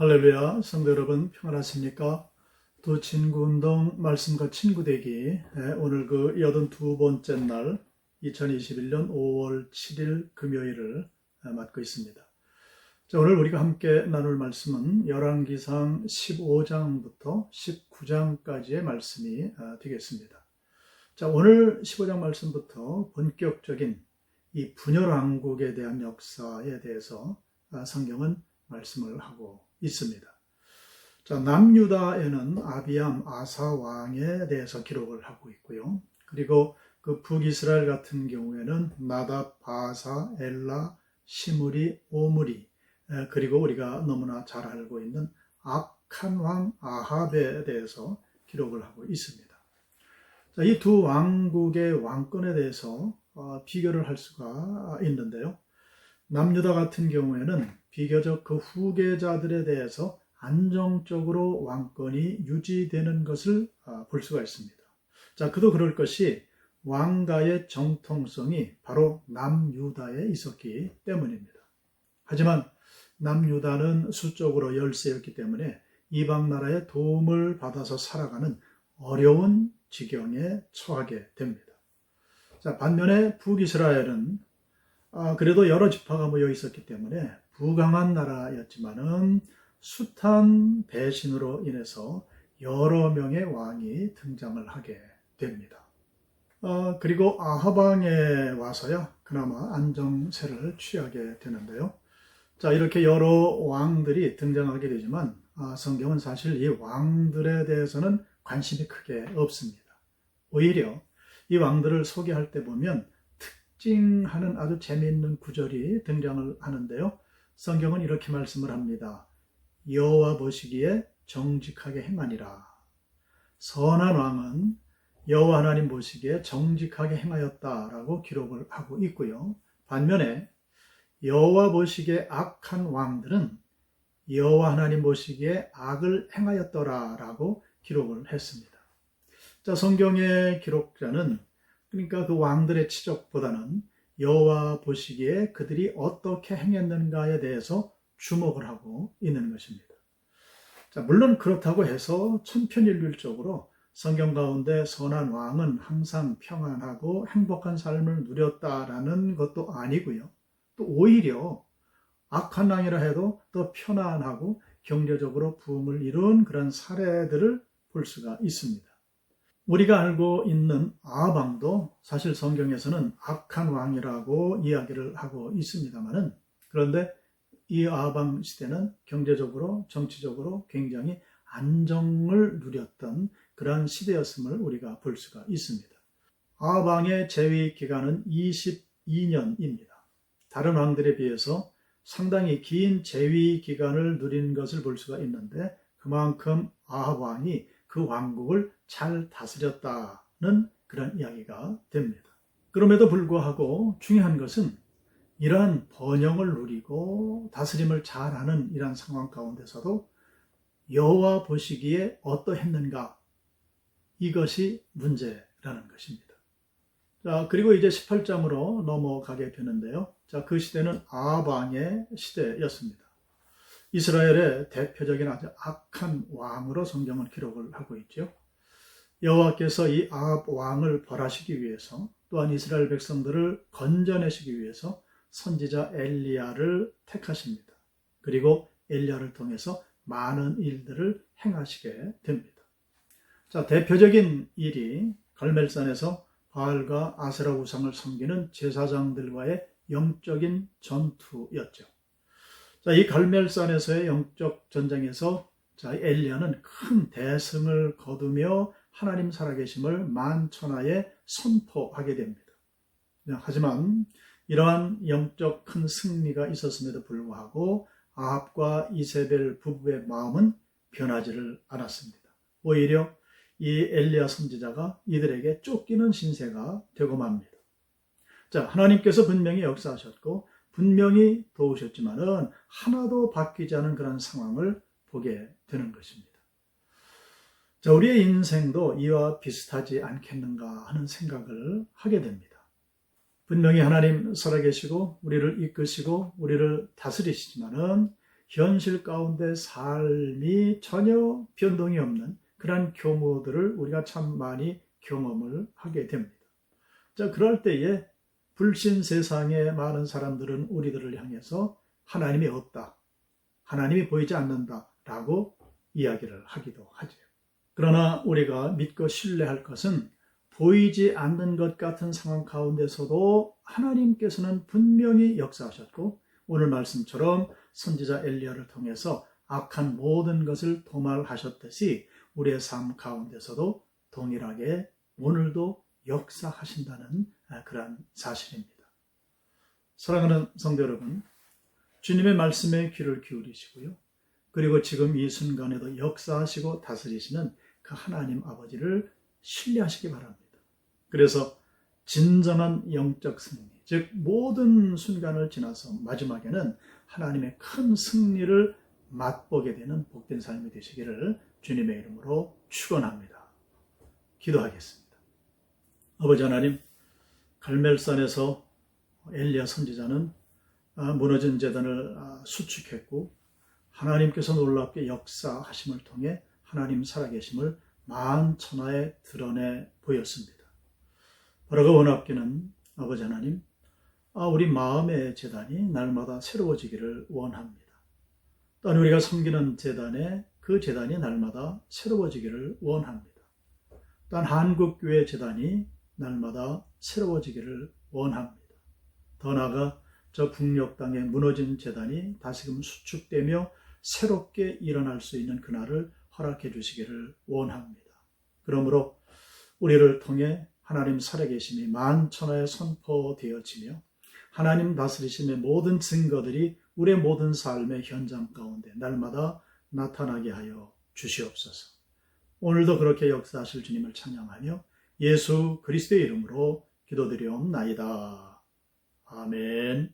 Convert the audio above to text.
할렐루야, 성도 여러분 평안하십니까? 두 친구 운동 말씀과 친구 되기. 오늘 그 82번째 날 2021년 5월 7일 금요일을 맞고 있습니다. 자, 오늘 우리가 함께 나눌 말씀은 열왕기상 15장부터 19장까지의 말씀이 되겠습니다. 자, 오늘 15장 말씀부터 본격적인 이 분열 왕국에 대한 역사에 대해서 성경은 말씀을 하고 있습니다. 자, 남유다에는 아비암, 아사 왕에 대해서 기록을 하고 있고요. 그리고 그 북이스라엘 같은 경우에는 나답, 바사, 엘라, 시므리, 오므리, 그리고 우리가 너무나 잘 알고 있는 악한 왕 아합에 대해서 기록을 하고 있습니다. 자, 이 두 왕국의 왕권에 대해서 비교를 할 수가 있는데요. 남유다 같은 경우에는 비교적 그 후계자들에 대해서 안정적으로 왕권이 유지되는 것을 볼 수가 있습니다. 자, 그도 그럴 것이 왕가의 정통성이 바로 남유다에 있었기 때문입니다. 하지만 남유다는 수적으로 열세였기 때문에 이방 나라의 도움을 받아서 살아가는 어려운 지경에 처하게 됩니다. 자, 반면에 북이스라엘은 그래도 여러 지파가 모여 있었기 때문에 부강한 나라였지만은 숱한 배신으로 인해서 여러 명의 왕이 등장을 하게 됩니다. 그리고 아합 왕에 와서야 그나마 안정세를 취하게 되는데요. 자, 이렇게 여러 왕들이 등장하게 되지만 성경은 사실 이 왕들에 대해서는 관심이 크게 없습니다. 오히려 이 왕들을 소개할 때 보면 특징하는 아주 재미있는 구절이 등장을 하는데요. 성경은 이렇게 말씀을 합니다. 여호와 보시기에 정직하게 행하니라. 선한 왕은 여호와 하나님 보시기에 정직하게 행하였다라고 기록을 하고 있고요. 반면에 여호와 보시기에 악한 왕들은 여호와 하나님 보시기에 악을 행하였더라라고 기록을 했습니다. 자, 성경의 기록자는 그러니까 그 왕들의 치적보다는 여호와 보시기에 그들이 어떻게 행했는가에 대해서 주목을 하고 있는 것입니다. 자, 물론 그렇다고 해서 천편일률적으로 성경 가운데 선한 왕은 항상 평안하고 행복한 삶을 누렸다라는 것도 아니고요. 또 오히려 악한 왕이라 해도 더 편안하고 경제적으로 부흥을 이룬 그런 사례들을 볼 수가 있습니다. 우리가 알고 있는 아합 왕도 사실 성경에서는 악한 왕이라고 이야기를 하고 있습니다만은, 그런데 이 아합 왕 시대는 경제적으로 정치적으로 굉장히 안정을 누렸던 그런 시대였음을 우리가 볼 수가 있습니다. 아합 왕의 재위 기간은 22년입니다. 다른 왕들에 비해서 상당히 긴 재위 기간을 누린 것을 볼 수가 있는데, 그만큼 아합 왕이 그 왕국을 잘 다스렸다는 그런 이야기가 됩니다. 그럼에도 불구하고 중요한 것은 이러한 번영을 누리고 다스림을 잘하는 이러한 상황 가운데서도 여호와 보시기에 어떠했는가, 이것이 문제라는 것입니다. 자, 그리고 이제 18장으로 넘어가게 되는데요. 자, 그 시대는 아합 왕의 시대였습니다. 이스라엘의 대표적인 아주 악한 왕으로 성경은 기록을 하고 있죠. 여호와께서 이 아합 왕을 벌하시기 위해서, 또한 이스라엘 백성들을 건져내시기 위해서 선지자 엘리야를 택하십니다. 그리고 엘리야를 통해서 많은 일들을 행하시게 됩니다. 자, 대표적인 일이 갈멜산에서 바알과 아세라 우상을 섬기는 제사장들과의 영적인 전투였죠. 자, 이 갈멜산에서의 영적 전쟁에서 엘리야는 큰 대승을 거두며 하나님 살아계심을 만천하에 선포하게 됩니다. 하지만 이러한 영적 큰 승리가 있었음에도 불구하고 아합과 이세벨 부부의 마음은 변하지를 않았습니다. 오히려 이 엘리야 선지자가 이들에게 쫓기는 신세가 되고 맙니다. 자, 하나님께서 분명히 역사하셨고 분명히 도우셨지만은 하나도 바뀌지 않은 그런 상황을 보게 되는 것입니다. 자, 우리의 인생도 이와 비슷하지 않겠는가 하는 생각을 하게 됩니다. 분명히 하나님 살아계시고 우리를 이끄시고 우리를 다스리시지만은 현실 가운데 삶이 전혀 변동이 없는 그런 경우들을 우리가 참 많이 경험을 하게 됩니다. 자, 그럴 때에 불신 세상의 많은 사람들은 우리들을 향해서 하나님이 없다, 하나님이 보이지 않는다라고 이야기를 하기도 하죠. 그러나 우리가 믿고 신뢰할 것은 보이지 않는 것 같은 상황 가운데서도 하나님께서는 분명히 역사하셨고, 오늘 말씀처럼 선지자 엘리야를 통해서 악한 모든 것을 도말하셨듯이 우리의 삶 가운데서도 동일하게 오늘도 역사하신다는 그런 사실입니다. 사랑하는 성도 여러분, 주님의 말씀에 귀를 기울이시고요. 그리고 지금 이 순간에도 역사하시고 다스리시는 그 하나님 아버지를 신뢰하시기 바랍니다. 그래서 진정한 영적 승리, 즉 모든 순간을 지나서 마지막에는 하나님의 큰 승리를 맛보게 되는 복된 삶이 되시기를 주님의 이름으로 축원합니다. 기도하겠습니다. 아버지 하나님, 갈멜산에서 엘리야 선지자는 무너진 제단을 수축했고 하나님께서 놀랍게 역사하심을 통해 하나님 살아계심을 만천하에 드러내 보였습니다. 바로 그 원합기는 아버지 하나님, 우리 마음의 제단이 날마다 새로워지기를 원합니다. 또한 우리가 섬기는 제단에 그 제단이 날마다 새로워지기를 원합니다. 또한 한국교회 제단이 날마다 새로워지기를 원합니다. 더 나아가 저 북녘 땅에 무너진 제단이 다시금 수축되며 새롭게 일어날 수 있는 그날을 허락해 주시기를 원합니다. 그러므로 우리를 통해 하나님 살아계심이 만천하에 선포되어지며 하나님 다스리심의 모든 증거들이 우리의 모든 삶의 현장 가운데 날마다 나타나게 하여 주시옵소서. 오늘도 그렇게 역사하실 주님을 찬양하며 예수 그리스도의 이름으로 기도드리옵나이다. 아멘.